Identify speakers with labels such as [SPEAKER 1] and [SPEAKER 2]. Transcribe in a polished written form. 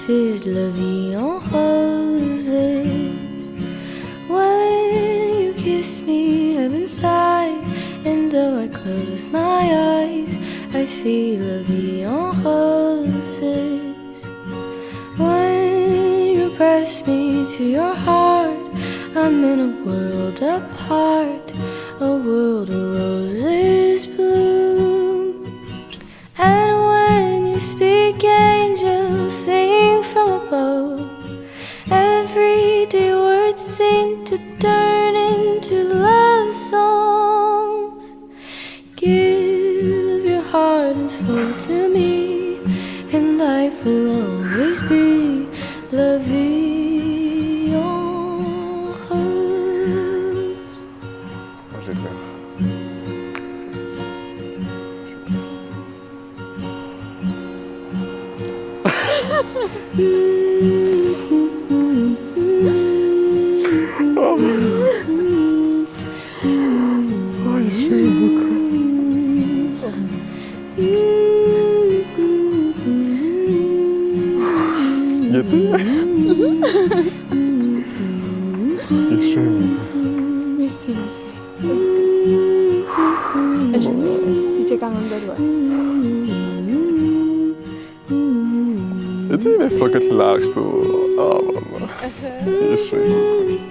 [SPEAKER 1] is la vie en roses. When you kiss me, heaven sighs, and though I close my eyes, I see la vie en roses. When you press me to your heart, I'm in a world apart, a world of roses bloom. And when you speak, angels sing from above. Everyday words seem to turn into love songs. Give your heart and soul to me, and life will always be la vie en rose.
[SPEAKER 2] Merci, ma chérie. Si tu es quand même de loin.
[SPEAKER 3] Je dis, mais faut que tu lâches tout. Oh, maman. Je suis beaucoup.